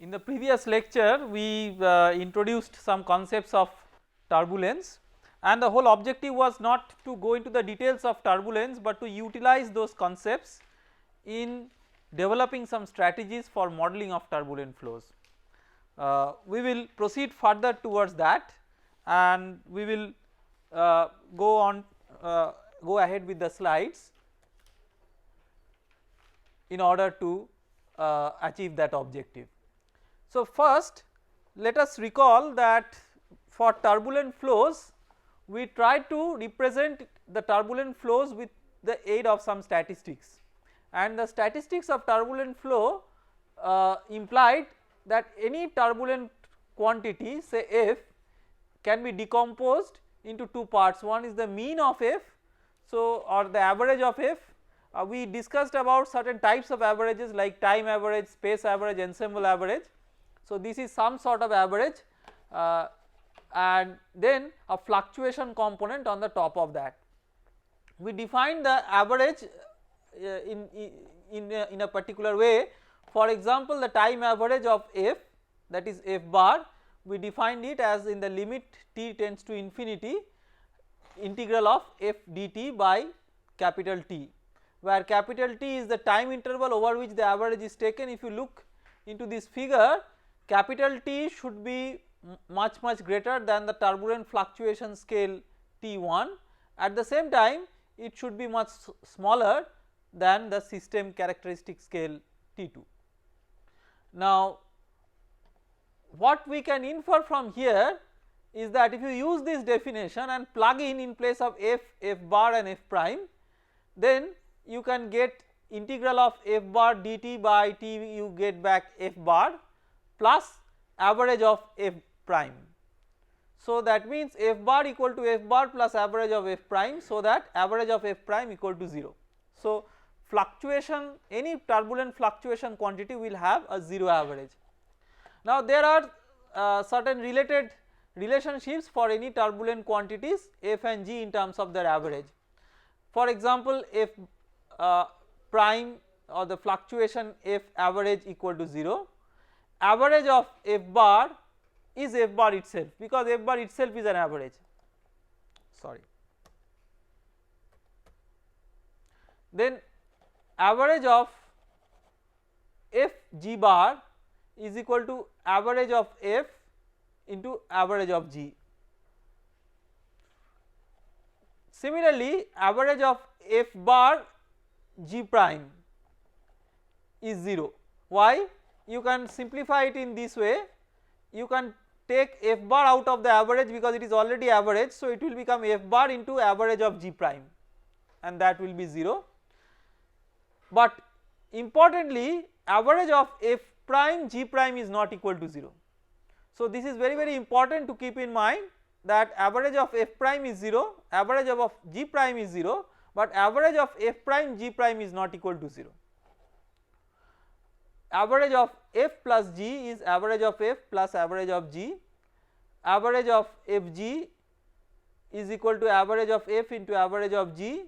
In the previous lecture we introduced some concepts of turbulence, and the whole objective was not to go into the details of turbulence, but to utilize those concepts in developing some strategies for modeling of turbulent flows. We will proceed further towards that, and we will go ahead with the slides in order to achieve that objective. So, first let us recall that for turbulent flows we try to represent the turbulent flows with the aid of some statistics, and the statistics of turbulent flow implied that any turbulent quantity, say f, can be decomposed into two parts. One is the mean of f, so or the average of f. We discussed about certain types of averages like time average, space average, ensemble average. So, this is some sort of average, and then a fluctuation component on the top of that. We define the average in a particular way. For example, the time average of f, that is f bar, we defined it as in the limit t tends to infinity integral of f dt by capital T, where capital T is the time interval over which the average is taken. If you look into this figure, capital T should be much greater than the turbulent fluctuation scale T1, at the same time it should be much smaller than the system characteristic scale T2. Now, what we can infer from here is that if you use this definition and plug in place of f, f bar and f prime, then you can get integral of f bar dt by t, you get back f bar plus average of f prime. So, that means f bar equal to f bar plus average of f prime, so that average of f prime equal to 0. So, fluctuation, any turbulent fluctuation quantity will have a 0 average. Now, there are certain related relationships for any turbulent quantities f and g in terms of their average. For example, f prime or the fluctuation f average equal to 0, average of f bar is f bar itself, because f bar itself is an average, sorry. Then average of f g bar is equal to average of f into average of g. Similarly, average of f bar g prime is 0. Why? You can simplify it in this way, you can take f bar out of the average because it is already average, so it will become f bar into average of g prime, and that will be 0. But importantly, average of f prime g prime is not equal to 0. So, this is very important to keep in mind, that average of f prime is 0, average of g prime is 0, but average of f prime g prime is not equal to 0. Average of f plus g is average of f plus average of g, average of f g is equal to average of f into average of g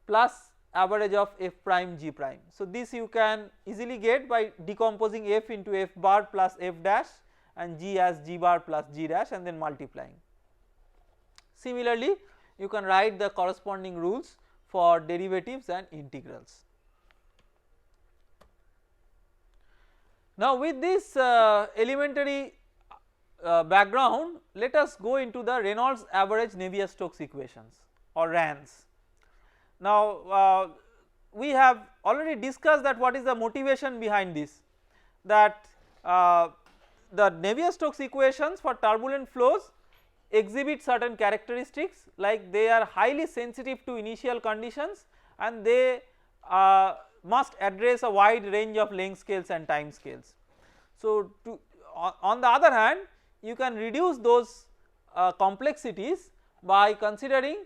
plus average of f prime g prime. So, this you can easily get by decomposing f into f bar plus f dash and g as g bar plus g dash and then multiplying. Similarly, you can write the corresponding rules for derivatives and integrals. Now, with this elementary background, let us go into the Reynolds average Navier-Stokes equations or RANs. Now, we have already discussed that what is the motivation behind this, that the Navier-Stokes equations for turbulent flows exhibit certain characteristics, like they are highly sensitive to initial conditions and they must address a wide range of length scales and time scales. So, on the other hand, you can reduce those complexities by considering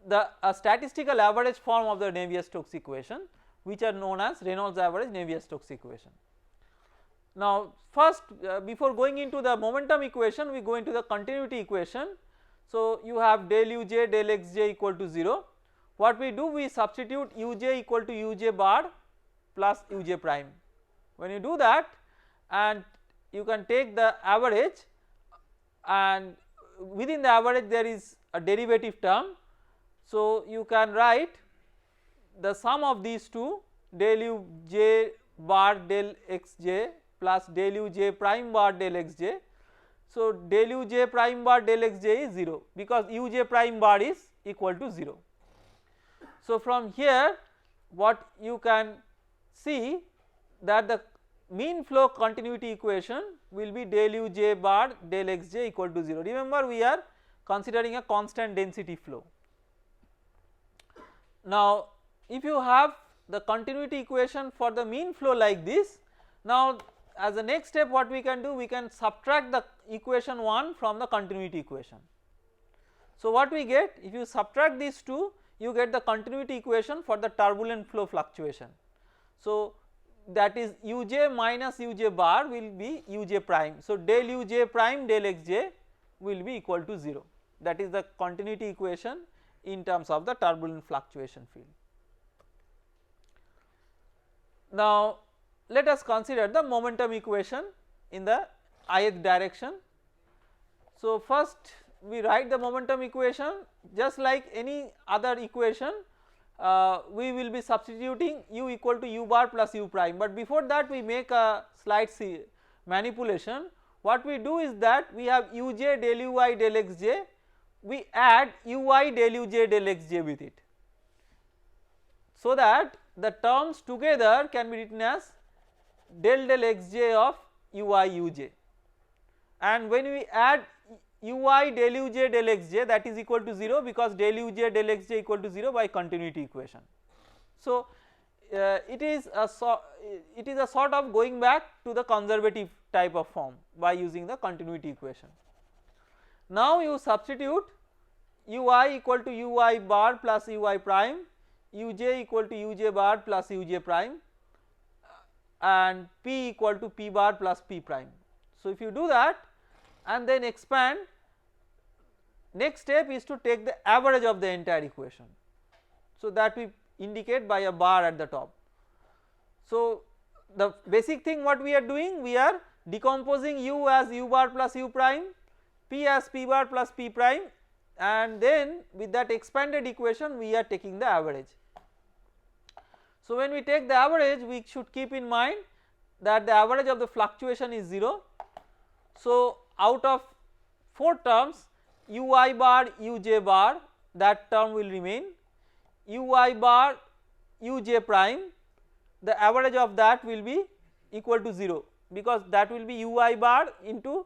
the statistical average form of the Navier-Stokes equation, which are known as Reynolds average Navier-Stokes equation. Now, first before going into the momentum equation, we go into the continuity equation. So, you have del uj del xj equal to 0. What we do, we substitute uj equal to uj bar plus uj prime. When you do that and you can take the average, and within the average there is a derivative term. So you can write the sum of these two, del u j bar del xj plus del u j prime bar del xj. So del u j prime bar del xj is 0 because uj prime bar is equal to 0. So from here what you can see that the mean flow continuity equation will be del u j bar del xj equal to 0. Remember, we are considering a constant density flow. Now if you have the continuity equation for the mean flow like this, now as the next step what we can do, we can subtract the equation 1 from the continuity equation. So what we get, if you subtract these two, you get the continuity equation for the turbulent flow fluctuation. So that is uj minus uj bar will be uj prime. So del uj prime del xj will be equal to 0. That is the continuity equation in terms of the turbulent fluctuation field. Now let us consider the momentum equation in the ith direction. So first we write the momentum equation just like any other equation. We will be substituting u equal to u bar plus u prime, but before that we make a slight manipulation. What we do is that we have uj del ui del xj, we add ui del uj del xj with it, so that the terms together can be written as del xj of ui uj, and when we add ui del uj del xj, that is equal to 0 because del uj del xj equal to 0 by continuity equation. So it is a sort of going back to the conservative type of form by using the continuity equation. Now you substitute ui equal to ui bar plus ui prime, uj equal to uj bar plus uj prime, and p equal to p bar plus p prime. So if you do that and then expand, next step is to take the average of the entire equation. So that we indicate by a bar at the top. So the basic thing what we are doing, we are decomposing u as u bar plus u prime, p as p bar plus p prime, and then with that expanded equation we are taking the average. So when we take the average, we should keep in mind that the average of the fluctuation is 0. So out of 4 terms, ui bar uj bar, that term will remain, ui bar uj prime, the average of that will be equal to 0 because that will be ui bar into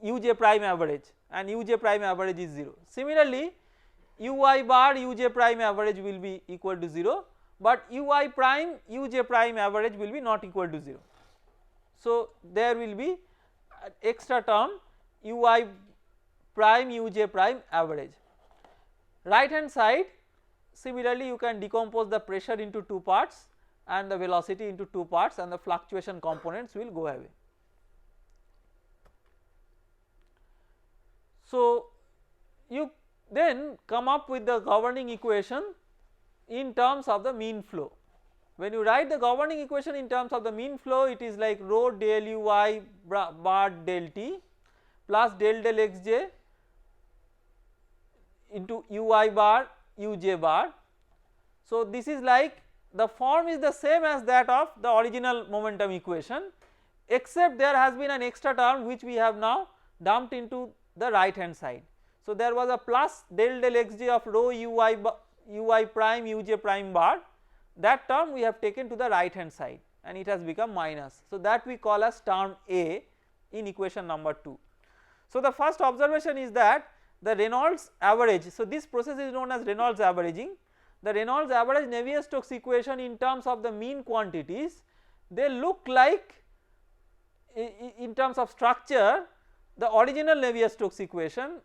uj prime average, and uj prime average is 0. Similarly ui bar uj prime average will be equal to 0, but ui prime uj prime average will be not equal to 0. So there will be an extra term ui prime uj prime average. Right hand side, similarly you can decompose the pressure into 2 parts and the velocity into 2 parts, and the fluctuation components will go away. So you then come up with the governing equation in terms of the mean flow. When you write the governing equation in terms of the mean flow, it is like rho del ui bar del t plus del xj into ui bar uj bar. So this is like the form is the same as that of the original momentum equation, except there has been an extra term which we have now dumped into the right hand side. So there was a plus del xj of rho ui prime uj prime bar, that term we have taken to the right hand side and it has become minus. So that we call as term A in equation number 2. So the first observation is that the Reynolds average, so this process is known as Reynolds averaging. The Reynolds average Navier-Stokes equation in terms of the mean quantities, they look like in terms of structure the original Navier-Stokes equation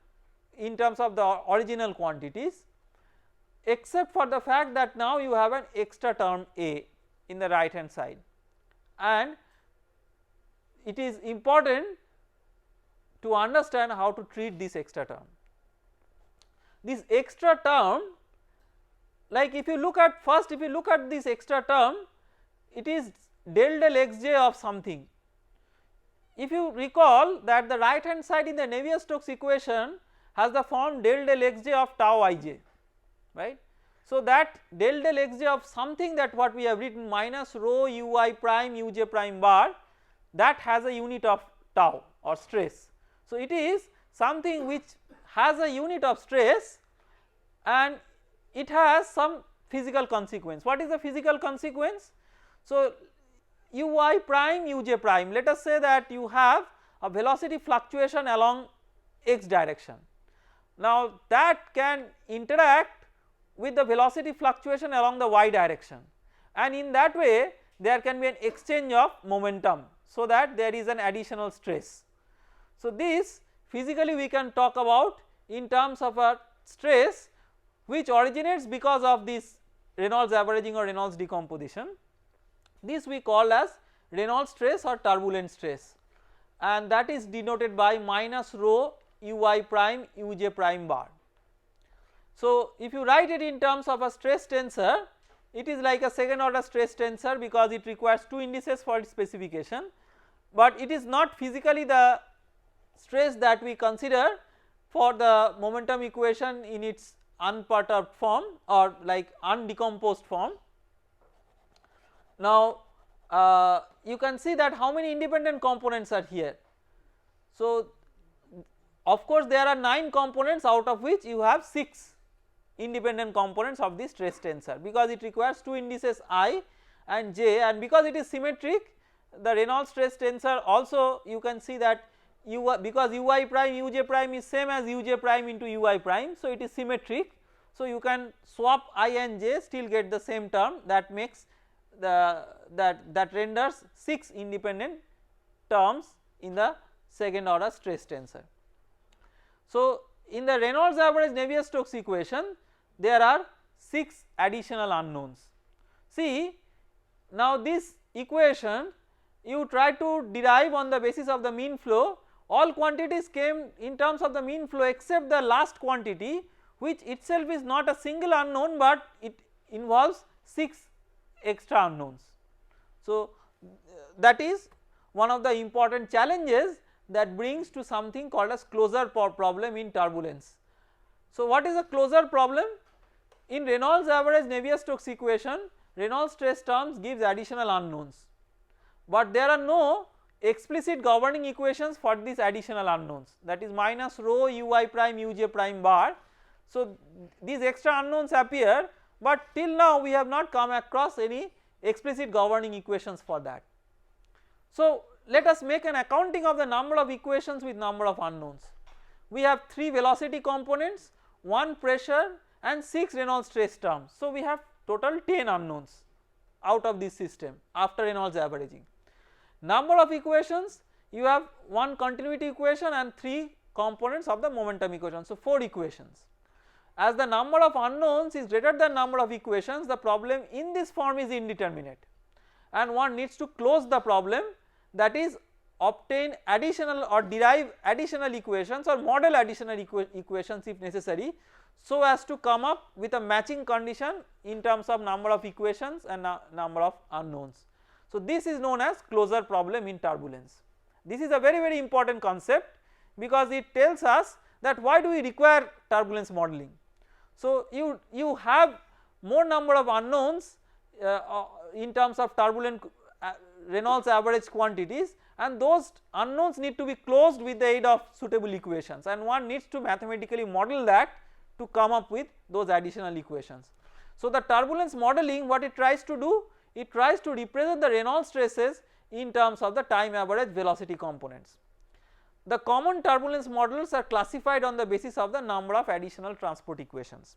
in terms of the original quantities, except for the fact that now you have an extra term A in the right hand side, and it is important to understand how to treat this extra term. This extra term, like if you look at first, if you look at this extra term, it is del xj of something. if you recall that the right hand side in the Navier-Stokes equation has the form del del xj of tau ij, right. So, that del del xj of something that what we have written minus rho ui prime uj prime bar, that has a unit of tau or stress. So, it is something which has a unit of stress and it has some physical consequence. What is the physical consequence? So, ui prime uj prime, let us say that you have a velocity fluctuation along x direction. Now, that can interact with the velocity fluctuation along the y direction, and in that way there can be an exchange of momentum, so that there is an additional stress. So, this physically we can talk about in terms of a stress which originates because of this Reynolds averaging or Reynolds decomposition. This we call as Reynolds stress or turbulent stress, and that is denoted by minus rho ui prime uj prime bar. So, if you write it in terms of a stress tensor, it is like a second order stress tensor because it requires 2 indices for its specification, but it is not physically the stress that we consider for the momentum equation in its unperturbed form or like undecomposed form. Now, you can see that how many independent components are here. So, of course, there are 9 components, out of which you have 6 independent components of this stress tensor, because it requires 2 indices I and j, and because it is symmetric, the Reynolds stress tensor also you can see that because ui prime uj prime is same as uj prime into ui prime, so it is symmetric. So, you can swap I and j, still get the same term, that makes that renders 6 independent terms in the second order stress tensor. So, in the Reynolds average Navier-Stokes equation there are 6 additional unknowns. See, now this equation you try to derive on the basis of the mean flow, all quantities came in terms of the mean flow except the last quantity, which itself is not a single unknown, but it involves 6 extra unknowns. So, that is one of the important challenges that brings to something called as closure problem in turbulence. So, what is a closure problem? In Reynolds average Navier-Stokes equation, Reynolds stress terms gives additional unknowns, but there are no explicit governing equations for these additional unknowns, that is minus rho ui prime uj prime bar. So, these extra unknowns appear, but till now we have not come across any explicit governing equations for that. So, let us make an accounting of the number of equations with number of unknowns. We have 3 velocity components, 1 pressure and 6 Reynolds stress terms. So, we have total 10 unknowns out of this system after Reynolds averaging. Number of equations, you have 1 continuity equation and 3 components of the momentum equation, so 4 equations. As the number of unknowns is greater than number of equations, the problem in this form is indeterminate and one needs to close the problem, that is obtain additional or derive additional equations or model additional equations if necessary, so as to come up with a matching condition in terms of number of equations and number of unknowns. So, this is known as closure problem in turbulence. This is a very important concept because it tells us that why do we require turbulence modeling. So, you have more number of unknowns in terms of turbulent Reynolds average quantities, and those unknowns need to be closed with the aid of suitable equations, and one needs to mathematically model that to come up with those additional equations. So, the turbulence modeling, what it tries to do, it tries to represent the Reynolds stresses in terms of the time average velocity components. The common turbulence models are classified on the basis of the number of additional transport equations.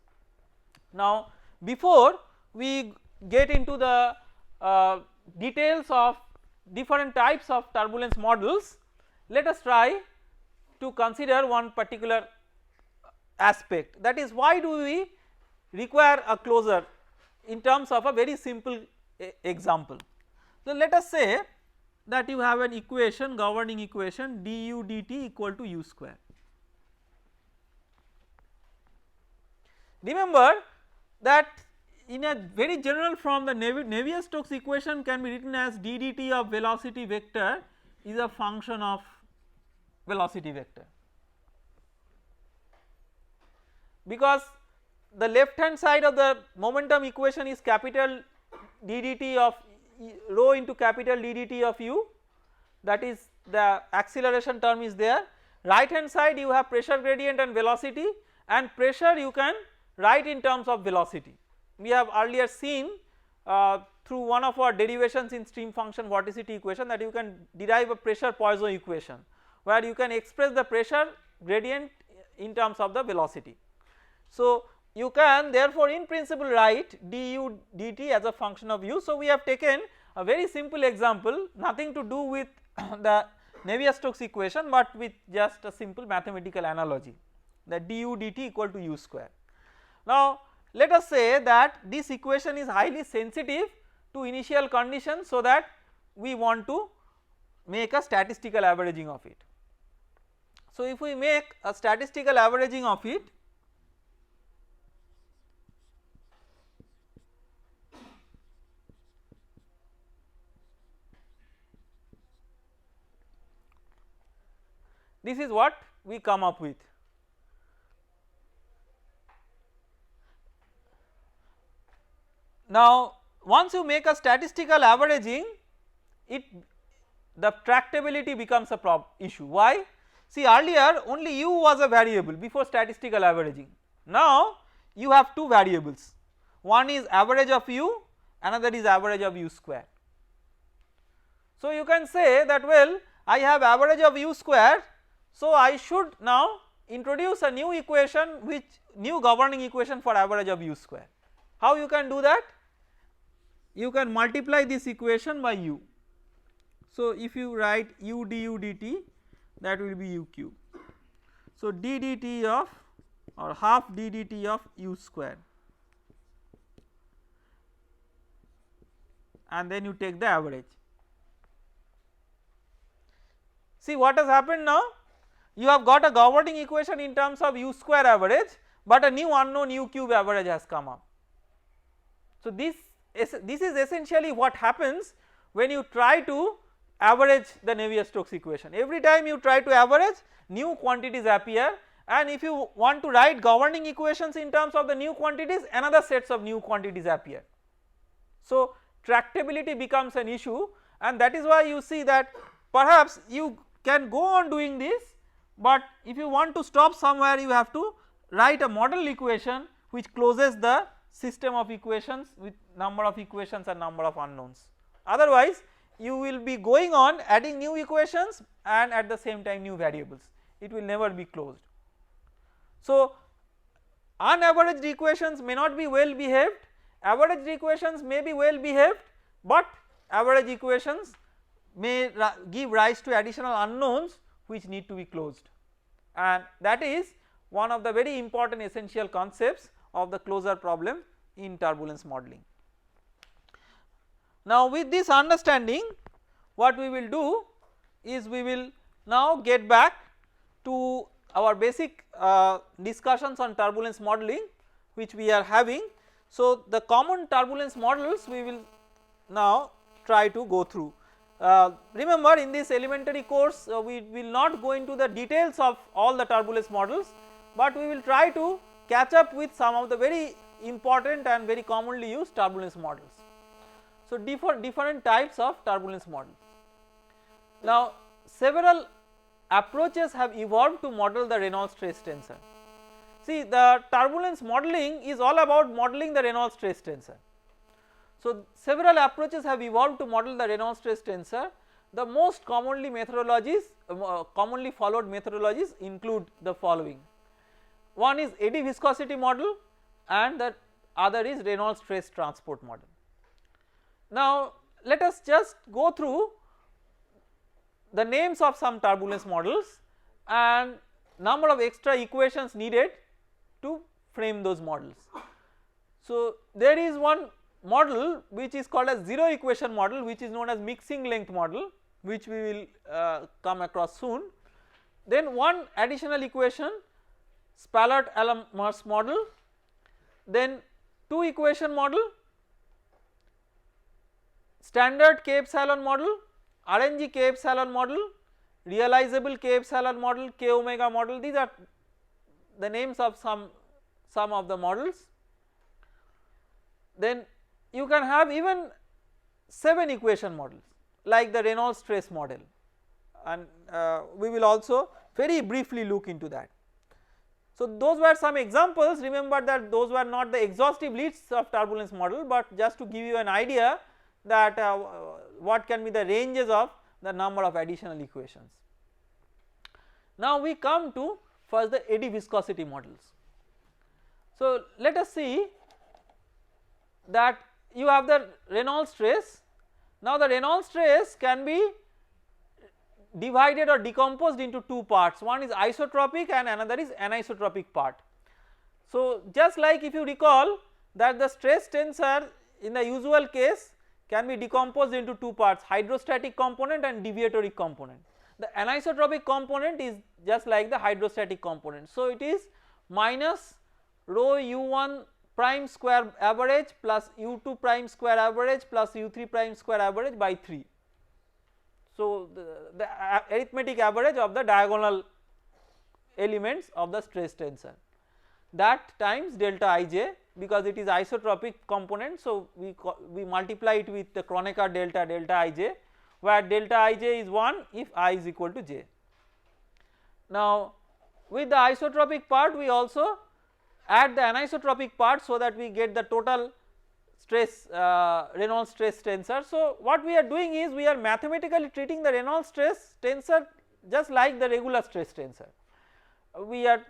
Now, before we get into the details of different types of turbulence models, let us try to consider one particular aspect, that is why do we require a closure in terms of a very simple example. So, let us say that you have an equation, governing equation du dt equal to u square. Remember that in a very general form the Navier-Stokes equation can be written as d dt of velocity vector is a function of velocity vector, because the left hand side of the momentum equation is capital d dt of rho into capital d dt of u, that is the acceleration term is there. Right hand side you have pressure gradient and velocity, and pressure you can write in terms of velocity. We have earlier seen through one of our derivations in stream function vorticity equation that you can derive a pressure Poisson equation, where you can express the pressure gradient in terms of the velocity. So you can therefore in principle write du dt as a function of u. So we have taken a very simple example, nothing to do with the Navier-Stokes equation, but with just a simple mathematical analogy, that du dt equal to u square. Now let us say that this equation is highly sensitive to initial conditions, so that we want to make a statistical averaging of it. So if we make a statistical averaging of it, this is what we come up with. Now once you make a statistical averaging, the tractability becomes a issue. Why? See, earlier only u was a variable before statistical averaging. Now you have two variables, one is average of u, another is average of u square. So you can say that, well, I have average of u square, so I should now introduce a new equation, which new governing equation for average of u square. How you can do that? You can multiply this equation by u. So if you write u du dt, that will be u cube. So d dt of, or half d dt of u square, and then you take the average. See what has happened now? You have got a governing equation in terms of u square average, but a new unknown u cube average has come up. So this is essentially what happens when you try to average the Navier-Stokes equation. Every time you try to average, new quantities appear, and if you want to write governing equations in terms of the new quantities, another sets of new quantities appear. So tractability becomes an issue, and that is why you see that perhaps you can go on doing this, but if you want to stop somewhere, you have to write a model equation which closes the system of equations with number of equations and number of unknowns. Otherwise you will be going on adding new equations and at the same time new variables, it will never be closed. So unaveraged equations may not be well behaved, averaged equations may be well behaved, but average equations may give rise to additional unknowns which need to be closed, and that is one of the very important essential concepts of the closure problem in turbulence modeling. Now with this understanding, what we will do is we will now get back to our basic discussions on turbulence modeling which we are having. So the common turbulence models we will now try to go through. Remember, in this elementary course we will not go into the details of all the turbulence models, but we will try to catch up with some of the very important and very commonly used turbulence models. So different types of turbulence models. Now several approaches have evolved to model the Reynolds stress tensor. See, the turbulence modeling is all about modeling the Reynolds stress tensor. So several approaches have evolved to model the Reynolds stress tensor. The most commonly commonly followed methodologies include the following. One is eddy viscosity model and the other is Reynolds stress transport model. Now let us just go through the names of some turbulence models and number of extra equations needed to frame those models. So there is one model which is called as zero equation model, which is known as mixing length model, which we will come across soon. Then one additional equation, Spalart-Allman-Merce model, then two equation model, standard K epsilon model, RNG K epsilon model, realizable K epsilon model, K omega model, these are the names of some of the models. Then you can have even 7 equation models like the Reynolds stress model, and we will also very briefly look into that. So those were some examples. Remember that those were not the exhaustive lists of turbulence model, but just to give you an idea that what can be the ranges of the number of additional equations. Now we come to first the eddy viscosity models. So let us see that you have the Reynolds stress. Now the Reynolds stress can be divided or decomposed into two parts, one is isotropic and another is anisotropic part. So just like if you recall that the stress tensor in the usual case can be decomposed into two parts, hydrostatic component and deviatory component. The anisotropic component is just like the hydrostatic component. So it is minus rho u1 prime square average plus u2 prime square average plus u3 prime square average by 3. So the arithmetic average of the diagonal elements of the stress tensor, that times delta ij, because it is isotropic component. So we multiply it with the Kronecker delta ij, where delta ij is 1 if I is equal to j. Now with the isotropic part we also add the anisotropic part, so that we get the total stress Reynolds stress tensor. So what we are doing is we are mathematically treating the Reynolds stress tensor just like the regular stress tensor. We are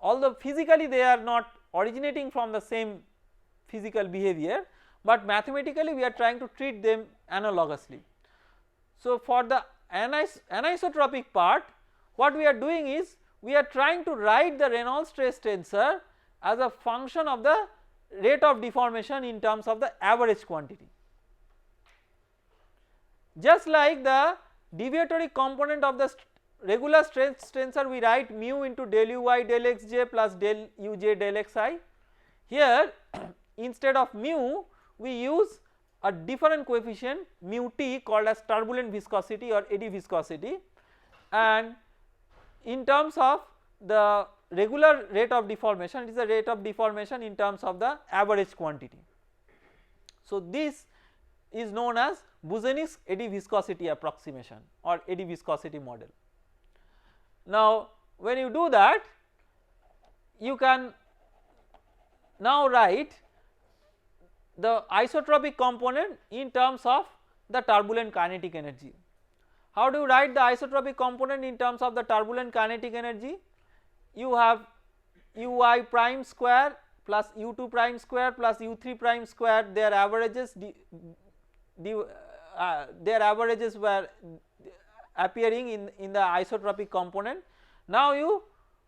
although physically they are not originating from the same physical behavior, but mathematically we are trying to treat them analogously. So for the anisotropic part, what we are doing is we are trying to write the Reynolds stress tensor as a function of the rate of deformation in terms of the average quantity. Just like the deviatory component of the regular stress tensor, we write mu into del uy del xj plus del uj del xi. Here instead of mu we use a different coefficient mu t called as turbulent viscosity or eddy viscosity, and in terms of the regular rate of deformation, it is the rate of deformation in terms of the average quantity. So this is known as Boussinesq eddy viscosity approximation or eddy viscosity model. Now when you do that, you can now write the isotropic component in terms of the turbulent kinetic energy. How do you write the isotropic component in terms of the turbulent kinetic energy? You have ui prime square plus u2 prime square plus u3 prime square, their averages were appearing in the isotropic component. Now you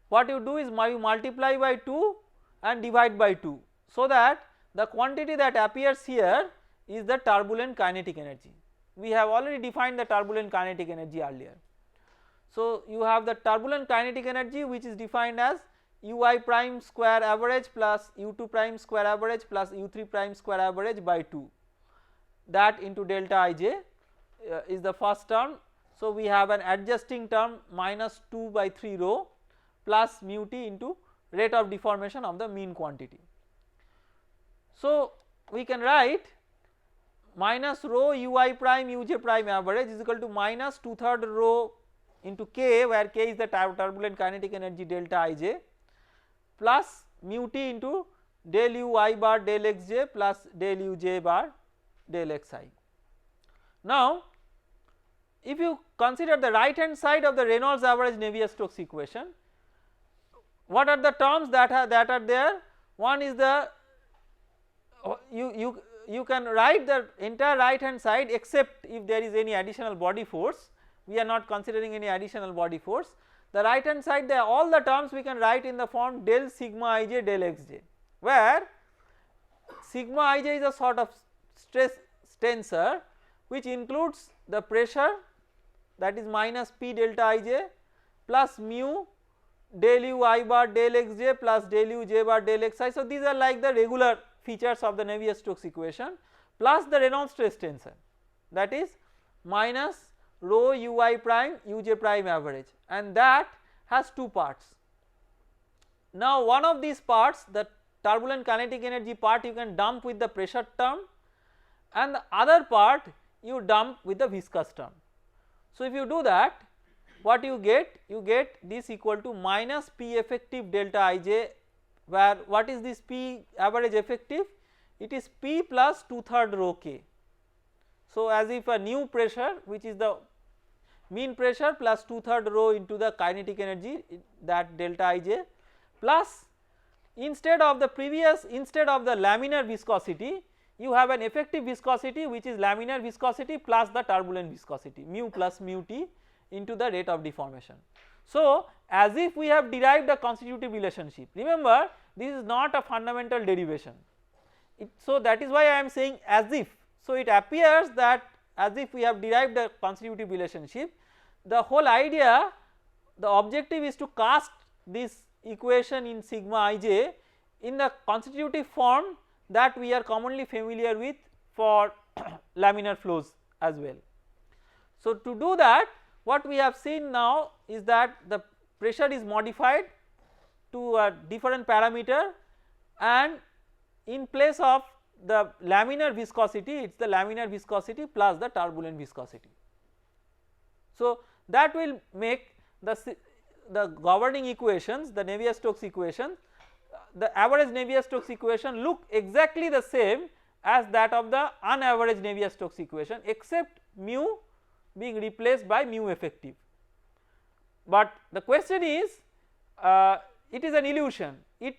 what you do is you multiply by 2 and divide by 2, so that the quantity that appears here is the turbulent kinetic energy. We have already defined the turbulent kinetic energy earlier. So you have the turbulent kinetic energy, which is defined as ui prime square average plus u2 prime square average plus u3 prime square average by 2, that into delta ij is the first term. So we have an adjusting term minus 2 by 3 rho plus mu t into rate of deformation of the mean quantity. So we can write minus rho ui prime uj prime average is equal to minus 2/3 rho into k, where k is the turbulent kinetic energy delta ij, plus mu t into del u I bar del xj plus del u j bar del xi. Now if you consider the right hand side of the Reynolds average Navier-Stokes equation, what are the terms that are there? One is the you can write the entire right hand side except if there is any additional body force. We are not considering any additional body force. The right hand side, all the terms we can write in the form del sigma ij del xj, where sigma ij is a sort of stress tensor which includes the pressure, that is minus p delta ij plus mu del u I bar del xj plus del u j bar del xi. So these are like the regular features of the Navier-Stokes equation, plus the Reynolds stress tensor, that is minus rho ui prime uj prime average, and that has two parts. Now one of these parts, the turbulent kinetic energy part, you can dump with the pressure term, and the other part you dump with the viscous term. So if you do that, what you get? You get this equal to minus P effective delta Ij, where what is this P average effective? It is P plus 2/3 rho K. So as if a new pressure, which is the mean pressure plus 2/3 rho into the kinetic energy, that delta Ij, plus instead of the laminar viscosity, you have an effective viscosity which is laminar viscosity plus the turbulent viscosity, mu plus mu t into the rate of deformation. So as if we have derived a constitutive relationship. Remember, this is not a fundamental derivation. So that is why I am saying as if. So it appears that as if we have derived a constitutive relationship. The whole idea, the objective is to cast this equation in sigma ij in the constitutive form that we are commonly familiar with for laminar flows as well. So to do that, what we have seen now is that the pressure is modified to a different parameter, and in place of the laminar viscosity, it is the laminar viscosity plus the turbulent viscosity. So that will make the governing equations, the Navier-Stokes equation, the average Navier-Stokes equation look exactly the same as that of the unaveraged Navier-Stokes equation, except mu being replaced by mu effective. But the question is, it is an illusion. It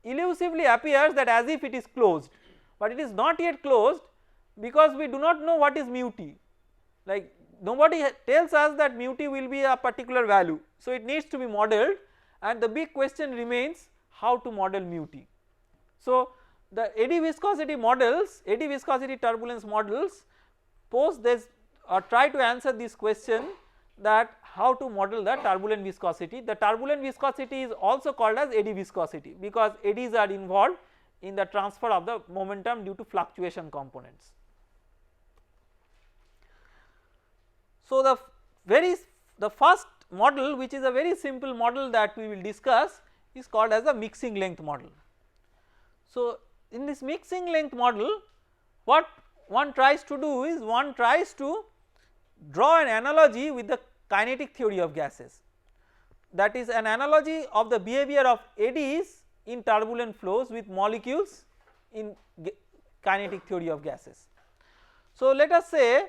elusively appears that as if it is closed, but it is not yet closed because we do not know what is mu t. Like nobody tells us that mu t will be a particular value. So it needs to be modeled, and the big question remains how to model mu t. So the eddy viscosity models, eddy viscosity turbulence models pose this or try to answer this question, that how to model the turbulent viscosity. The turbulent viscosity is also called as eddy viscosity because eddies are involved in the transfer of the momentum due to fluctuation components. So the first model, which is a very simple model that we will discuss, is called as a mixing length model. So in this mixing length model, what one tries to do is one tries to draw an analogy with the kinetic theory of gases, that is an analogy of the behavior of eddies in turbulent flows with molecules in kinetic theory of gases. So let us say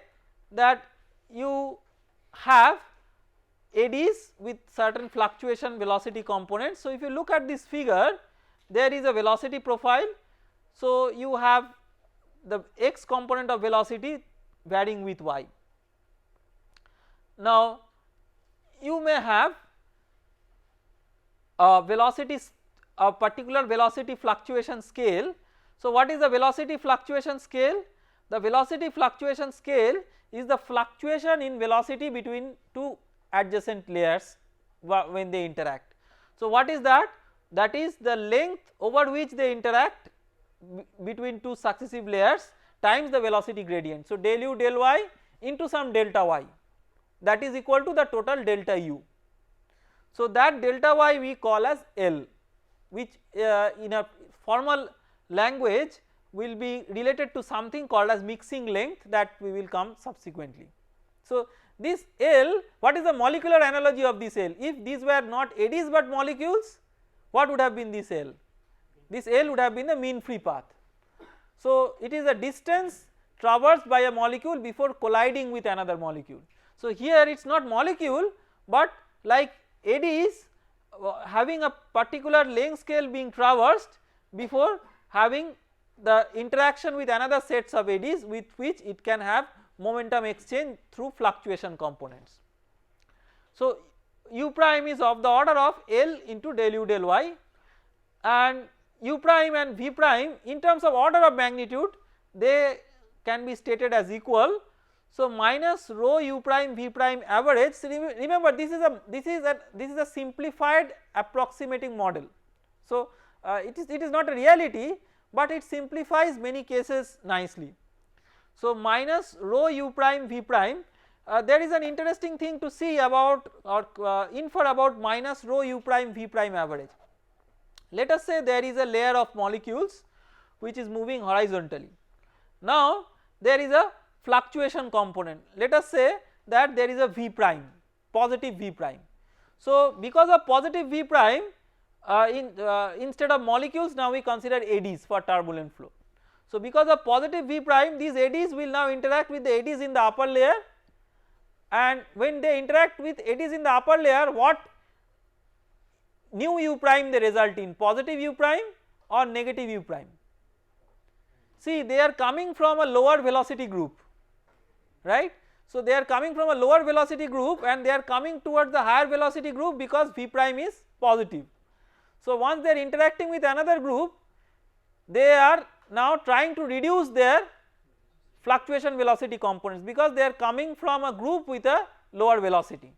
that you have eddies with certain fluctuation velocity components. So if you look at this figure, there is a velocity profile. So you have the x component of velocity varying with y. Now you may have a velocity, a particular velocity fluctuation scale. So what is the velocity fluctuation scale? The velocity fluctuation scale is the fluctuation in velocity between two adjacent layers when they interact. So what is that? That is the length over which they interact between two successive layers times the velocity gradient. So del u del y into some delta y, that is equal to the total delta u. So that delta y we call as L, which in a formal language will be related to something called as mixing length that we will come subsequently. So this L, what is the molecular analogy of this L? If these were not eddies but molecules, what would have been this L? This L would have been the mean free path. So it is a distance traversed by a molecule before colliding with another molecule. So here it is not molecule, but like eddies having a particular length scale being traversed before having the interaction with another sets of eddies with which it can have momentum exchange through fluctuation components. So u prime is of the order of L into del u del y, and u prime and v prime in terms of order of magnitude they can be stated as equal. So minus rho u prime v prime average. So remember this is a simplified approximating model. So it is not a reality, but it simplifies many cases nicely. So minus rho u prime v prime, there is an interesting thing to see about or infer about minus rho u prime v prime average. Let us say there is a layer of molecules which is moving horizontally. Now there is a fluctuation component, let us say that there is a v prime, positive v prime. So because of positive v prime, instead of molecules now we consider eddies for turbulent flow. So because of positive v prime, these eddies will now interact with the eddies in the upper layer, and when they interact with eddies in the upper layer, what new u prime they result in, positive u prime or negative u prime. See, they are coming from a lower velocity group, right. So they are coming from a lower velocity group and they are coming towards the higher velocity group because v prime is positive. So once they are interacting with another group, they are now trying to reduce their fluctuation velocity components because they are coming from a group with a lower velocity.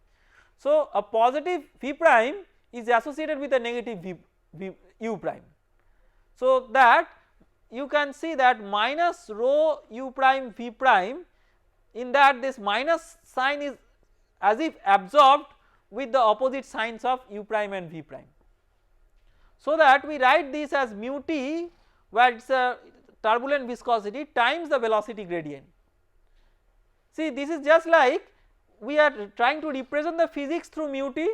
So a positive v prime is associated with a negative u prime. So that you can see that minus rho u prime v prime, in that this minus sign is as if absorbed with the opposite signs of u prime and v prime. So that we write this as mu t, where it is a turbulent viscosity times the velocity gradient. See, this is just like we are trying to represent the physics through mu t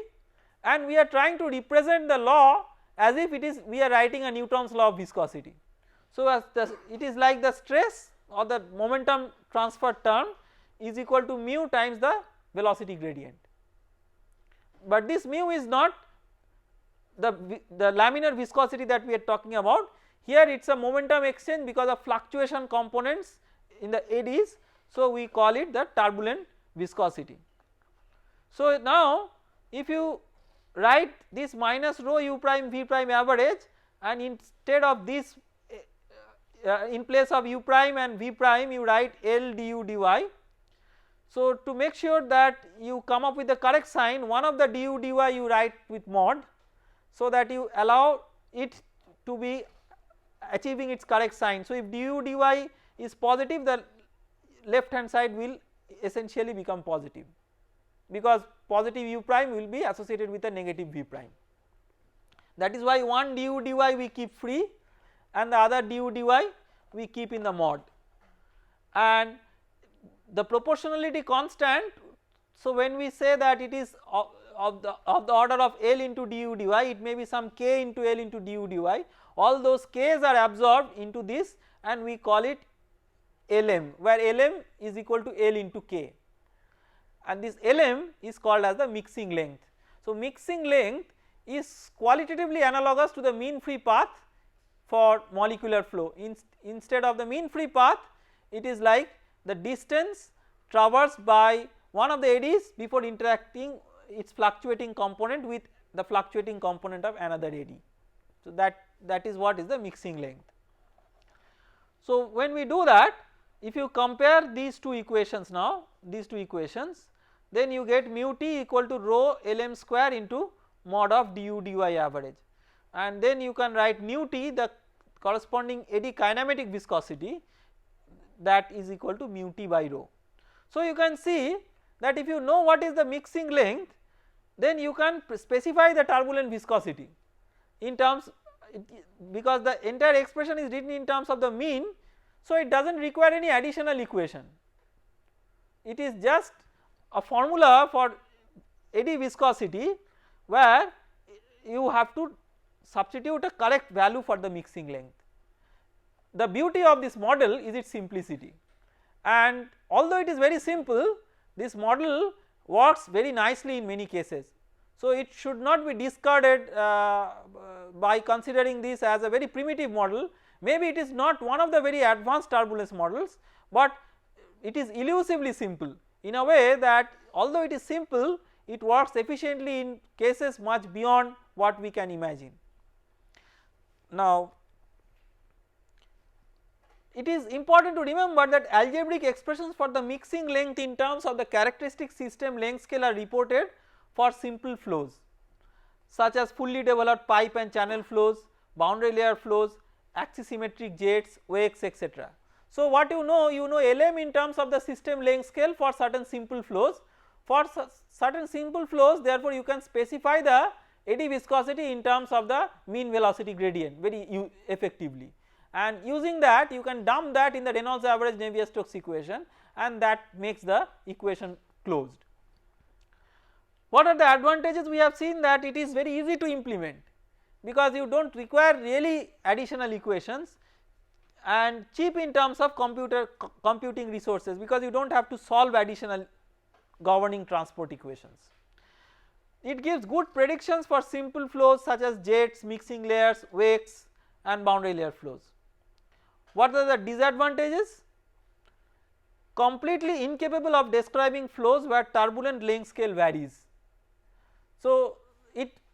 and we are trying to represent the law as if it is we are writing a Newton's law of viscosity. So as it is like the stress or the momentum transfer term is equal to mu times the velocity gradient, but this mu is not the laminar viscosity that we are talking about. Here it is a momentum exchange because of fluctuation components in the eddies, so we call it the turbulent viscosity. So now if you write this minus rho u prime v prime average, and instead of this in place of u prime and v prime you write L du dy. So to make sure that you come up with the correct sign, one of the du dy you write with mod, so that you allow it to be achieving its correct sign. So if du dy is positive, the left hand side will essentially become positive because positive u prime will be associated with a negative v prime. That is why one du dy we keep free and the other du dy we keep in the mod, and the proportionality constant. So when we say that it is of the order of L into du dy, it may be some k into L into du dy, all those k's are absorbed into this and we call it Lm, where Lm is equal to L into k, and this Lm is called as the mixing length. So mixing length is qualitatively analogous to the mean free path for molecular flow. Instead of the mean free path, it is like the distance traversed by one of the eddies before interacting its fluctuating component with the fluctuating component of another eddy. So that is what is the mixing length. So when we do that, if you compare these two equations now, these two equations, then you get mu t equal to rho Lm square into mod of du dy average, and then you can write nu t, the corresponding eddy kinematic viscosity, that is equal to mu t by rho. So you can see that if you know what is the mixing length, then you can specify the turbulent viscosity in terms, because the entire expression is written in terms of the mean, so it does not require any additional equation. It is just a formula for eddy viscosity where you have to substitute a correct value for the mixing length. The beauty of this model is its simplicity, and although it is very simple, this model works very nicely in many cases. So it should not be discarded by considering this as a very primitive model. Maybe it is not one of the very advanced turbulence models, but it is elusively simple in a way that although it is simple, it works efficiently in cases much beyond what we can imagine. Now it is important to remember that algebraic expressions for the mixing length in terms of the characteristic system length scale are reported for simple flows such as fully developed pipe and channel flows, boundary layer flows, axisymmetric jets, wakes, etc. So what you know Lm in terms of the system length scale for certain simple flows. For certain simple flows, therefore you can specify the eddy viscosity in terms of the mean velocity gradient very effectively, and using that you can dump that in the Reynolds average Navier-Stokes equation, and that makes the equation closed. What are the advantages? We have seen that it is very easy to implement because you do not require really additional equations, and cheap in terms of computing resources because you do not have to solve additional governing transport equations. It gives good predictions for simple flows such as jets, mixing layers, wakes and boundary layer flows. What are the disadvantages? Completely incapable of describing flows where turbulent length scale varies. So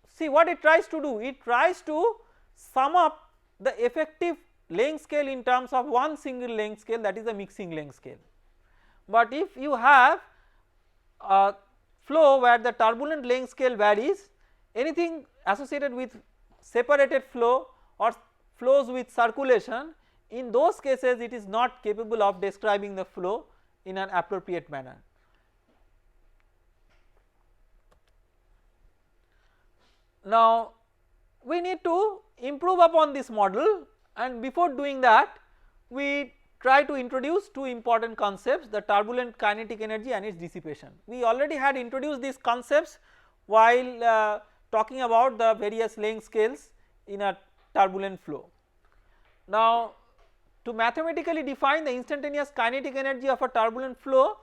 see what it tries to do, it tries to sum up the effective length scale in terms of one single length scale, that is the mixing length scale. But if you have a flow where the turbulent length scale varies, anything associated with separated flow or flows with circulation, in those cases it is not capable of describing the flow in an appropriate manner. Now we need to improve upon this model, and before doing that we try to introduce two important concepts, the turbulent kinetic energy and its dissipation. We already had introduced these concepts while talking about the various length scales in a turbulent flow. Now to mathematically define the instantaneous kinetic energy of a turbulent flow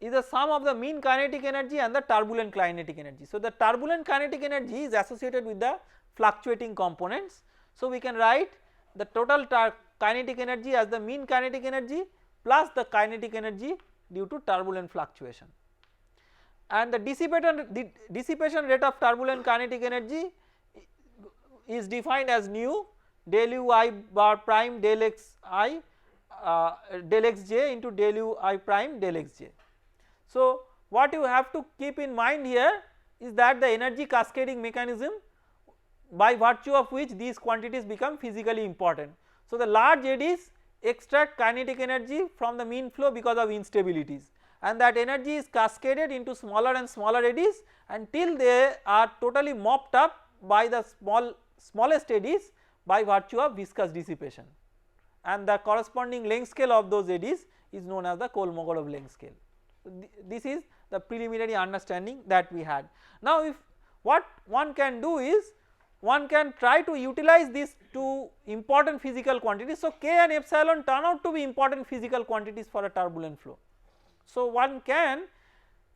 is the sum of the mean kinetic energy and the turbulent kinetic energy. So the turbulent kinetic energy is associated with the fluctuating components. So we can write the total kinetic energy as the mean kinetic energy plus the kinetic energy due to turbulent fluctuation, and the dissipation rate of turbulent kinetic energy is defined as nu del u I bar prime del x I del x j into del u I prime del x j. So what you have to keep in mind here is that the energy cascading mechanism by virtue of which these quantities become physically important. So the large eddies extract kinetic energy from the mean flow because of instabilities, and that energy is cascaded into smaller and smaller eddies until they are totally mopped up by the smallest eddies by virtue of viscous dissipation, and the corresponding length scale of those eddies is known as the Kolmogorov length scale. This is the preliminary understanding that we had. Now if what one can do is one can try to utilize these two important physical quantities. So k and epsilon turn out to be important physical quantities for a turbulent flow. So one can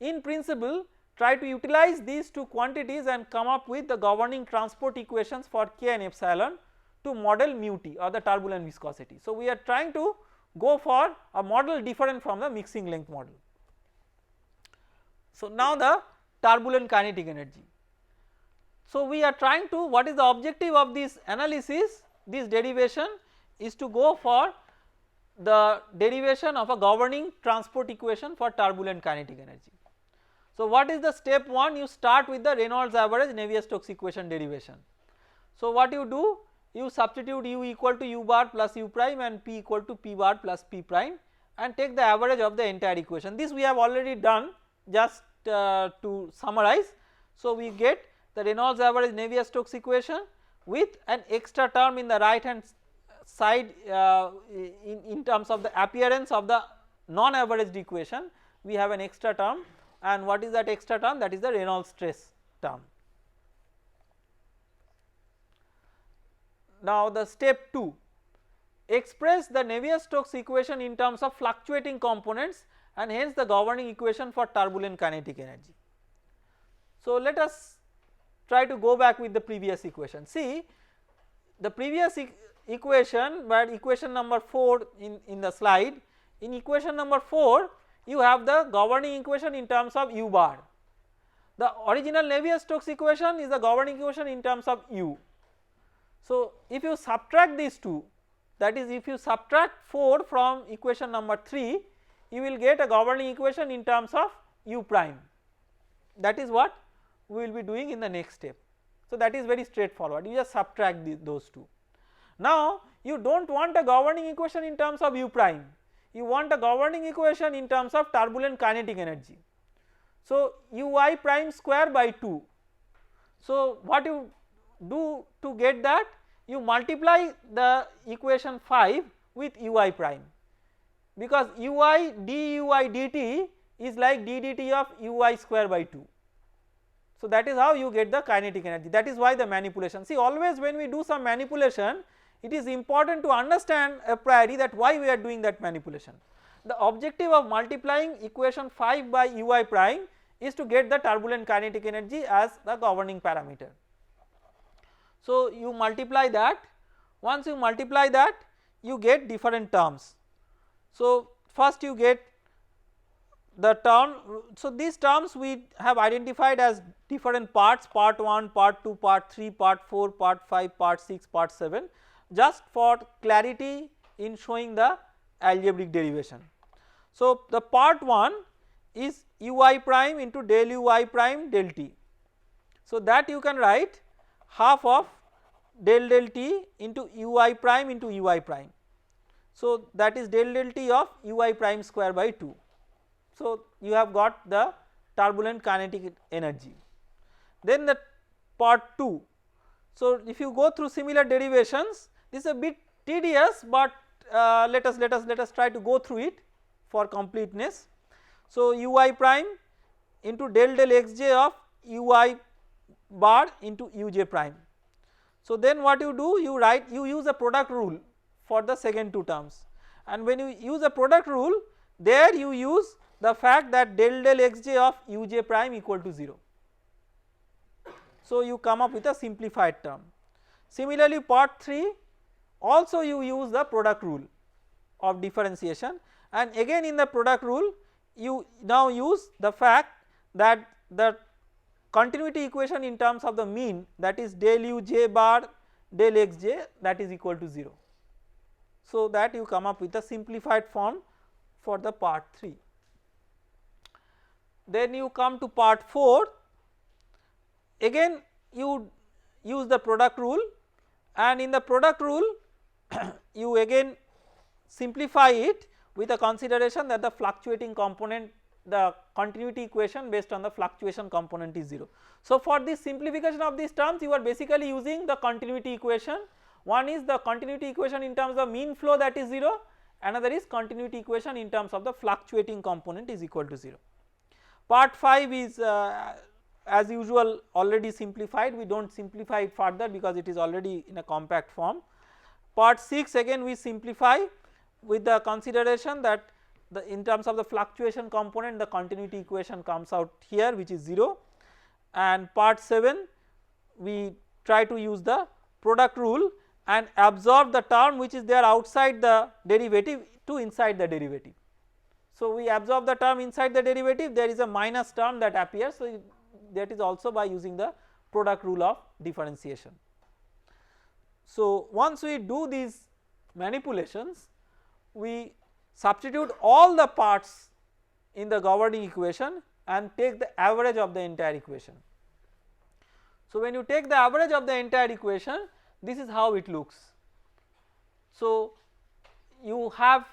in principle try to utilize these two quantities and come up with the governing transport equations for k and epsilon to model mu t or the turbulent viscosity. So we are trying to go for a model different from the mixing length model. So now the turbulent kinetic energy. So we are trying to, what is the objective of this analysis, this derivation is to go for the derivation of a governing transport equation for turbulent kinetic energy. So what is the step 1? You start with the Reynolds average Navier-Stokes equation derivation. So what you do, you substitute u equal to u bar plus u prime and p equal to p bar plus p prime and take the average of the entire equation. This we have already done, just to summarize. So we get the Reynolds average Navier-Stokes equation with an extra term in the right hand side in terms of the appearance of the non-averaged equation. We have an extra term, and what is that extra term? That is the Reynolds stress term. Now the step 2, express the Navier-Stokes equation in terms of fluctuating components and hence the governing equation for turbulent kinetic energy. So let us try to go back with the previous equation. See the previous equation, but equation number 4 in the slide, in equation number 4 you have the governing equation in terms of u bar. The original Navier-Stokes equation is the governing equation in terms of u. So if you subtract these two, that is if you subtract 4 from equation number 3, you will get a governing equation in terms of u prime. That is what we will be doing in the next step. So that is very straightforward, you just subtract those two. Now you do not want a governing equation in terms of u prime, you want a governing equation in terms of turbulent kinetic energy. So ui prime square by 2. So what you do to get that, you multiply the equation 5 with ui prime, because ui dui dt is like d dt of ui square by 2. So that is how you get the kinetic energy. That is why the manipulation, see always when we do some manipulation, it is important to understand a priori that why we are doing that manipulation. The objective of multiplying equation 5 by ui prime is to get the turbulent kinetic energy as the governing parameter. So you multiply that, once you multiply that you get different terms. So first you get the term, so these terms we have identified as different parts, part 1, part 2, part 3, part 4, part 5, part 6, part 7, just for clarity in showing the algebraic derivation. So the part 1 is ui prime into del ui prime del t. So that you can write half of del t into ui prime into ui prime. So that is del t of ui prime square by 2. So you have got the turbulent kinetic energy. Then the part 2, so if you go through similar derivations, this is a bit tedious, but let us try to go through it for completeness. So ui prime into del xj of ui bar into uj prime. So then what you do, you use a product rule for the second two terms, and when you use a product rule, there you use the fact that del xj of uj prime equal to 0. So you come up with a simplified term. Similarly part 3 also you use the product rule of differentiation, and again in the product rule you now use the fact that the continuity equation in terms of the mean, that is del uj bar del xj, that is equal to 0. So that you come up with a simplified form for the part 3. Then you come to part 4, again you use the product rule, and in the product rule you again simplify it with a consideration that the fluctuating component, the continuity equation based on the fluctuation component is 0. So for this simplification of these terms you are basically using the continuity equation. One is the continuity equation in terms of mean flow, that is 0, another is continuity equation in terms of the fluctuating component is equal to 0. Part 5 is as usual already simplified, we do not simplify it further because it is already in a compact form. Part 6 again we simplify with the consideration that in terms of the fluctuation component the continuity equation comes out here, which is 0, and part 7 we try to use the product rule and absorb the term which is there outside the derivative to inside the derivative. So we absorb the term inside the derivative, there is a minus term that appears, so that is also by using the product rule of differentiation. So once we do these manipulations, we substitute all the parts in the governing equation and take the average of the entire equation. So when you take the average of the entire equation, this is how it looks. So you have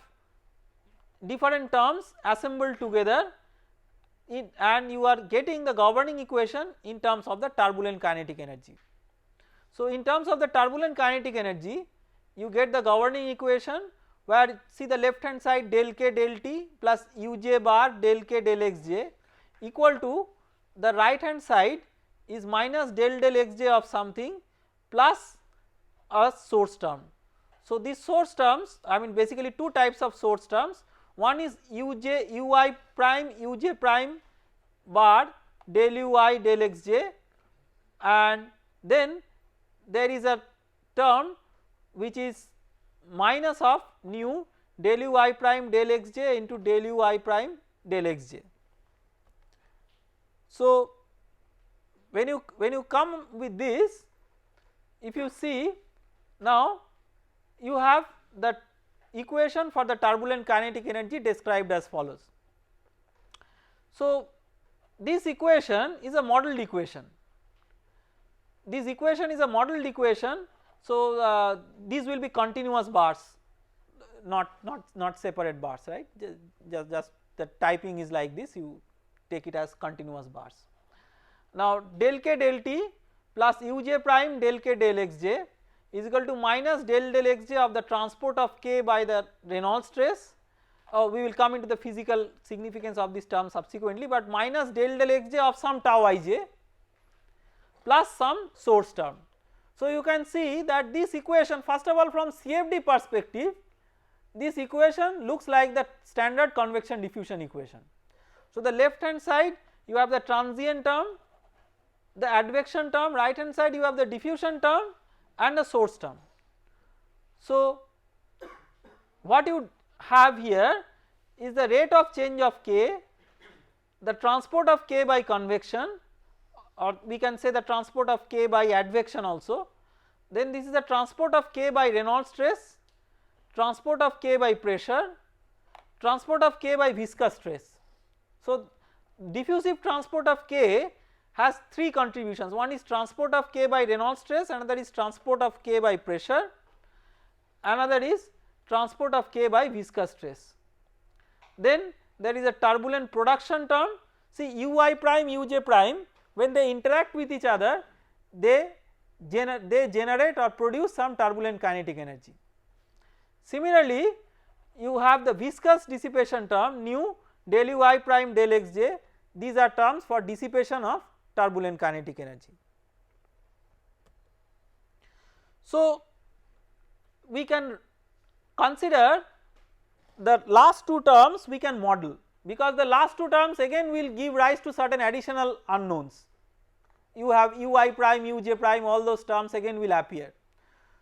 different terms assembled together and you are getting the governing equation in terms of the turbulent kinetic energy. So in terms of the turbulent kinetic energy, you get the governing equation where see the left hand side del k del t plus uj bar del k del xj equal to the right hand side is minus del xj of something plus a source term. So these source terms, I mean basically two types of source terms, one is ui prime uj prime bar del ui del xj, and then there is a term which is minus of nu del ui prime del xj into del ui prime del xj. So when you come with this, if you see now you have the equation for the turbulent kinetic energy described as follows. So this equation is a modeled equation, this equation is a modeled equation. So these will be continuous bars, not separate bars, right, just the typing is like this, you take it as continuous bars. Now del k del t plus uj prime del k del xj is equal to minus del xj of the transport of k by the Reynolds stress. We will come into the physical significance of this term subsequently, but minus del xj of some tau ij plus some source term. So you can see that this equation, first of all from CFD perspective, this equation looks like the standard convection diffusion equation. So the left hand side you have the transient term, the advection term, right hand side you have the diffusion term and the source term. So what you have here is the rate of change of k, the transport of k by convection, or we can say the transport of k by advection also, then this is the transport of k by Reynolds stress, transport of k by pressure, transport of k by viscous stress. So diffusive transport of k has three contributions, one is transport of k by Reynolds stress, another is transport of k by pressure, another is transport of k by viscous stress. Then there is a turbulent production term. See ui prime uj prime, when they interact with each other they generate or produce some turbulent kinetic energy. Similarly you have the viscous dissipation term nu del ui prime del xj, these are terms for dissipation of turbulent kinetic energy. So we can consider the last two terms, we can model, because the last two terms again will give rise to certain additional unknowns. You have ui prime, uj prime, all those terms again will appear.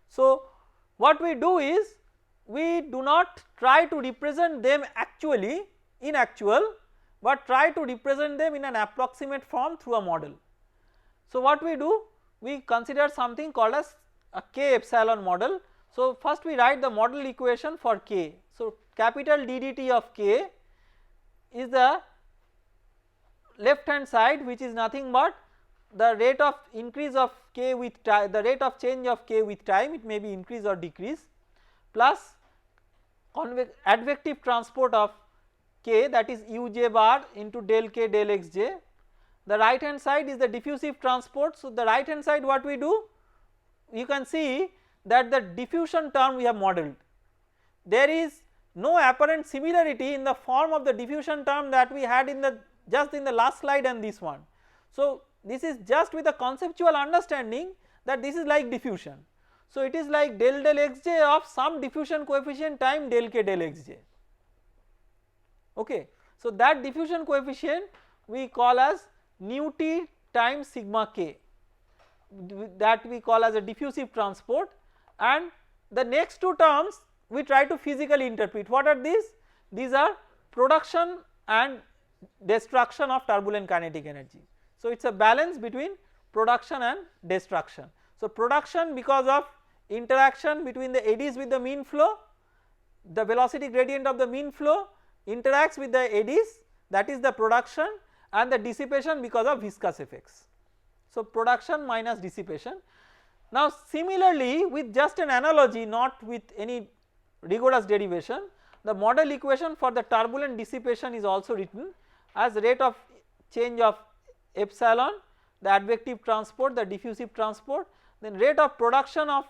So what we do is we do not try to represent them actually in actual, but try to represent them in an approximate form through a model. So what we do, we consider something called as a k epsilon model. So first we write the model equation for k. So capital D dt of k is the left hand side, which is nothing but the rate of increase of k with time, the rate of change of k with time, it may be increase or decrease, plus advective transport of k, that is uj bar into del k del xj. The right hand side is the diffusive transport. So the right hand side what we do, you can see that the diffusion term we have modeled, there is no apparent similarity in the form of the diffusion term that we had in the just in the last slide and this one. So this is just with a conceptual understanding that this is like diffusion. So it is like del xj of some diffusion coefficient time del k del xj. Okay. So that diffusion coefficient we call as nu t times sigma k, that we call as a diffusive transport, and the next two terms we try to physically interpret. What are these? These are production and destruction of turbulent kinetic energy. So it is a balance between production and destruction. So production because of interaction between the eddies with the mean flow, the velocity gradient of the mean flow interacts with the eddies, that is the production, and the dissipation because of viscous effects. So production minus dissipation. Now similarly with just an analogy, not with any rigorous derivation, the model equation for the turbulent dissipation is also written as rate of change of epsilon, the advective transport, the diffusive transport, then rate of production of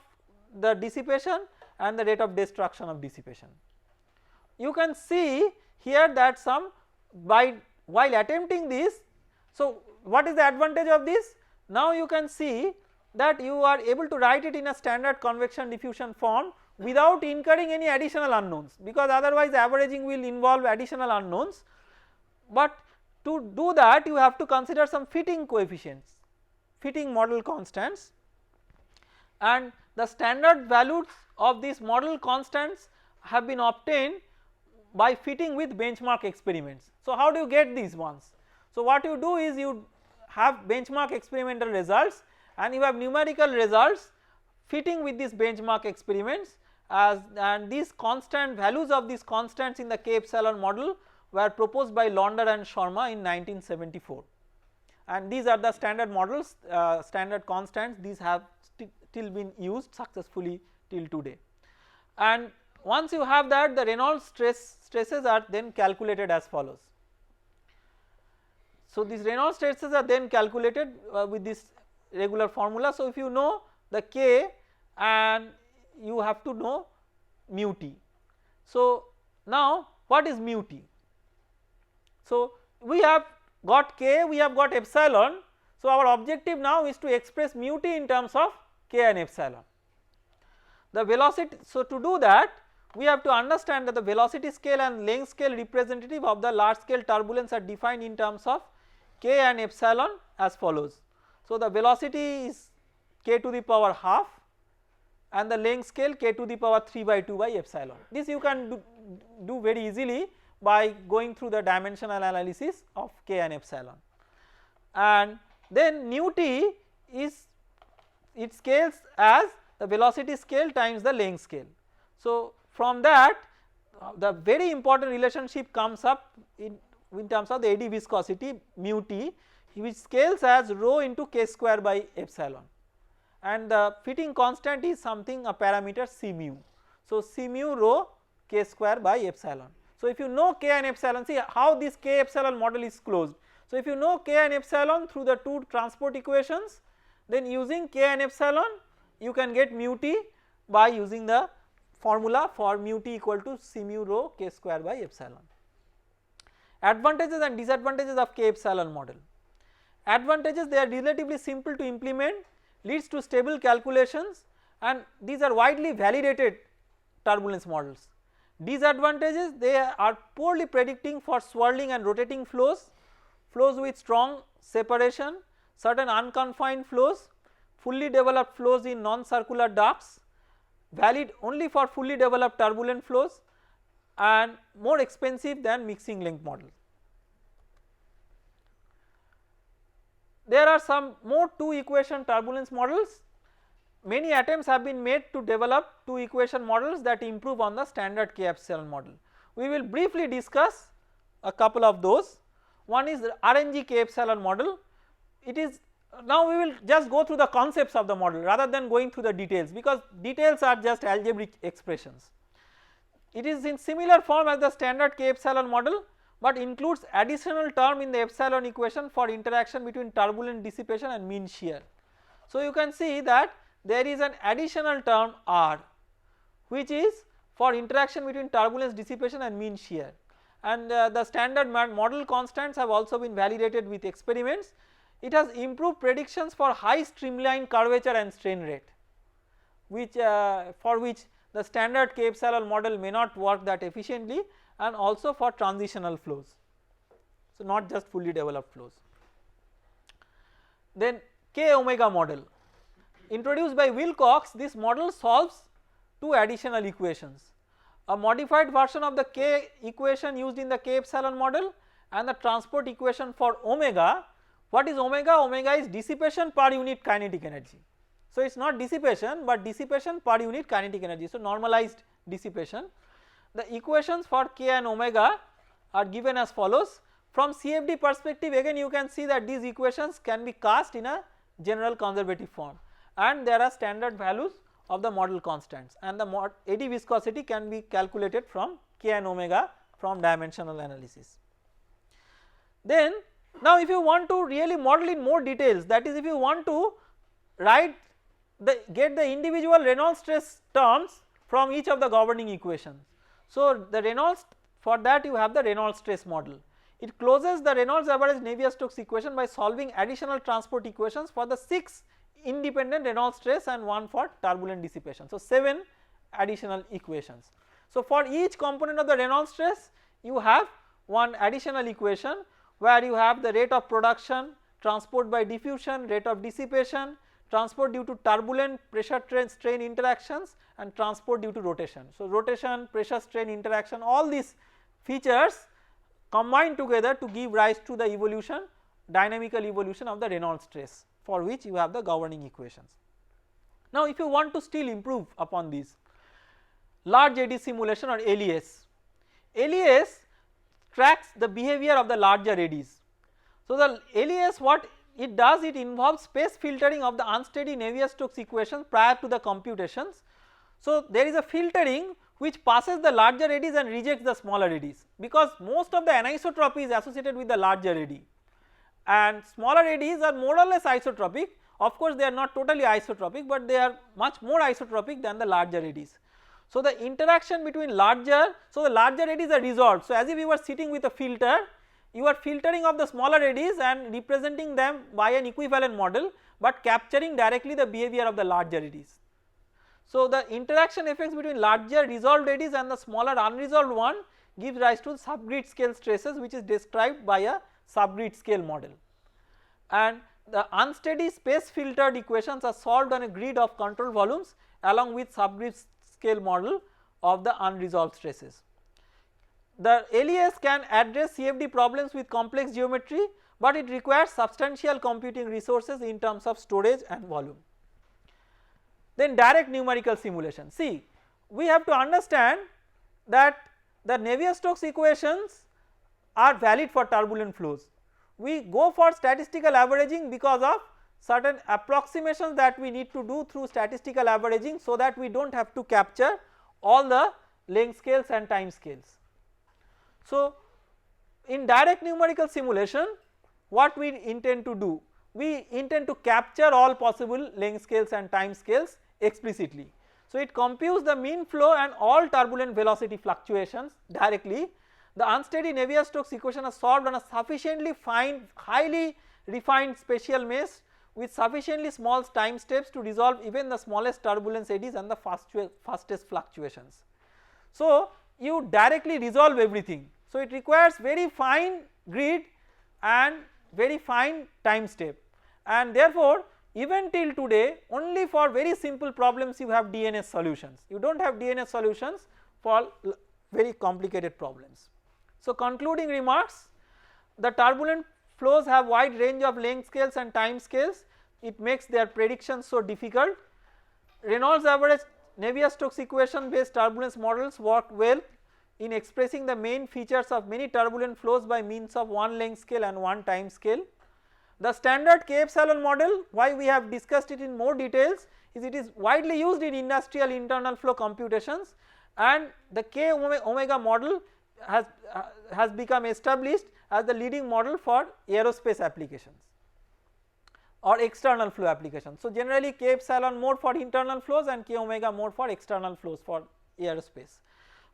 the dissipation and the rate of destruction of dissipation. You can see here that some while attempting this, so what is the advantage of this? Now you can see that you are able to write it in a standard convection diffusion form without incurring any additional unknowns, because otherwise averaging will involve additional unknowns, but to do that you have to consider some fitting coefficients, fitting model constants, and the standard values of these model constants have been obtained by fitting with benchmark experiments. So how do you get these ones? So what you do is you have benchmark experimental results and you have numerical results fitting with these benchmark experiments, and these constant values of these constants in the k epsilon model were proposed by Launder and Sharma in 1974, and these are the standard models, standard constants, these have still been used successfully till today. And once you have that, the Reynolds stresses are then calculated as follows. So these Reynolds stresses are then calculated with this regular formula. So if you know the K and you have to know mu T. So now what is mu T? So we have got K, we have got epsilon. So our objective now is to express mu T in terms of K and epsilon. The velocity, so to do that we have to understand that the velocity scale and length scale representative of the large scale turbulence are defined in terms of K and epsilon as follows. So the velocity is K to the power half and the length scale K to the power 3 by 2 by epsilon. This you can do very easily by going through the dimensional analysis of K and epsilon. And then nu T is, it scales as the velocity scale times the length scale. So from that the very important relationship comes up in terms of the eddy viscosity mu T, which scales as rho into K square by epsilon, and the fitting constant is something, a parameter C mu. So C mu rho K square by epsilon. So if you know K and epsilon, see how this K epsilon model is closed. So if you know K and epsilon through the two transport equations, then using K and epsilon you can get mu T by using the formula for mu T equal to C mu rho K square by epsilon. Advantages and disadvantages of K epsilon model. Advantages, they are relatively simple to implement, leads to stable calculations, and these are widely validated turbulence models. Disadvantages, they are poorly predicting for swirling and rotating flows, flows with strong separation, certain unconfined flows, fully developed flows in non-circular ducts, valid only for fully developed turbulent flows, and more expensive than mixing length model. There are some more 2 equation turbulence models. Many attempts have been made to develop 2 equation models that improve on the standard K epsilon model. We will briefly discuss a couple of those. One is the RNG K epsilon model. It is, now we will just go through the concepts of the model rather than going through the details, because details are just algebraic expressions. It is in similar form as the standard K epsilon model, but includes additional term in the epsilon equation for interaction between turbulent dissipation and mean shear. So you can see that there is an additional term R, which is for interaction between turbulence dissipation and mean shear, and the standard model constants have also been validated with experiments. It has improved predictions for high streamline curvature and strain rate, which for which the standard K epsilon model may not work that efficiently, and also for transitional flows, so not just fully developed flows. Then K omega model, introduced by Wilcox, this model solves 2 additional equations, a modified version of the K equation used in the K epsilon model and the transport equation for omega. What is omega? Omega is dissipation per unit kinetic energy. So it is not dissipation, but dissipation per unit kinetic energy, so normalized dissipation. The equations for K and omega are given as follows. From CFD perspective, again you can see that these equations can be cast in a general conservative form, and there are standard values of the model constants, and the eddy viscosity can be calculated from K and omega from dimensional analysis. Then now if you want to really model in more details, that is if you want to write get the individual Reynolds stress terms from each of the governing equations. So the Reynolds, for that you have the Reynolds stress model. It closes the Reynolds average Navier-Stokes equation by solving additional transport equations for the 6 independent Reynolds stress and 1 for turbulent dissipation. So 7 additional equations. So for each component of the Reynolds stress you have one additional equation where you have the rate of production, transport by diffusion, rate of dissipation, transport due to turbulent pressure strain interactions, and transport due to rotation. So rotation, pressure strain interaction, all these features combine together to give rise to the evolution, dynamical evolution of the Reynolds stress, for which you have the governing equations. Now if you want to still improve upon this, large eddy simulation or LES. LES tracks the behavior of the larger eddies. So the LES, what it does, it involves space filtering of the unsteady Navier-Stokes equation prior to the computations. So there is a filtering which passes the larger eddies and rejects the smaller eddies, because most of the anisotropy is associated with the larger eddy and smaller eddies are more or less isotropic. Of course, they are not totally isotropic, but they are much more isotropic than the larger eddies. So, the interaction between larger, so the larger eddies are resolved. So, as if you were sitting with a filter, you are filtering of the smaller eddies and representing them by an equivalent model, but capturing directly the behavior of the larger eddies. So, the interaction effects between larger resolved eddies and the smaller unresolved one gives rise to subgrid scale stresses, which is described by a subgrid scale model. And the unsteady space filtered equations are solved on a grid of control volumes along with subgrid scale model of the unresolved stresses. The LES can address CFD problems with complex geometry, but it requires substantial computing resources in terms of storage and volume. Then direct numerical simulation. See, we have to understand that the Navier-Stokes equations are valid for turbulent flows. We go for statistical averaging because of certain approximations that we need to do through statistical averaging, so that we do not have to capture all the length scales and time scales. So, in direct numerical simulation, what we intend to do? We intend to capture all possible length scales and time scales explicitly. So, it computes the mean flow and all turbulent velocity fluctuations directly. The unsteady Navier-Stokes equation is solved on a sufficiently fine, highly refined spatial mesh with sufficiently small time steps to resolve even the smallest turbulence eddies and the fastest fluctuations. So, you directly resolve everything. So, it requires very fine grid and very fine time step, and therefore, even till today only for very simple problems you have DNS solutions, you do not have DNS solutions for very complicated problems. So, concluding remarks, the turbulent flows have wide range of length scales and time scales, it makes their predictions so difficult. Reynolds average Navier-Stokes equation based turbulence models work well in expressing the main features of many turbulent flows by means of one length scale and one time scale. The standard K epsilon model, why we have discussed it in more details, is it is widely used in industrial internal flow computations, and the K omega model has become established as the leading model for aerospace applications or external flow applications. So, generally K epsilon more for internal flows and K omega more for external flows for aerospace.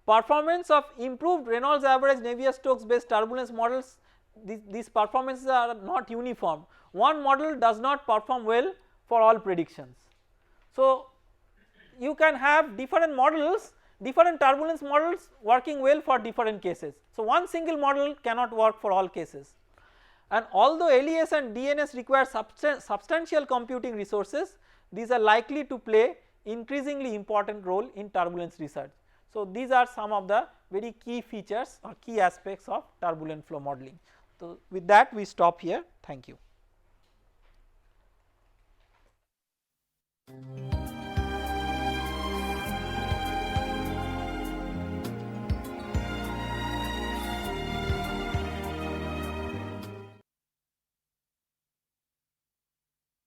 Performance of improved Reynolds average Navier-Stokes based turbulence models, these performances are not uniform. One model does not perform well for all predictions. So, you can have different models, different turbulence models working well for different cases. So, one single model cannot work for all cases, and although LES and DNS require substantial computing resources, these are likely to play increasingly important role in turbulence research. So, these are some of the very key features or key aspects of turbulent flow modeling. So, with that we stop here. Thank you.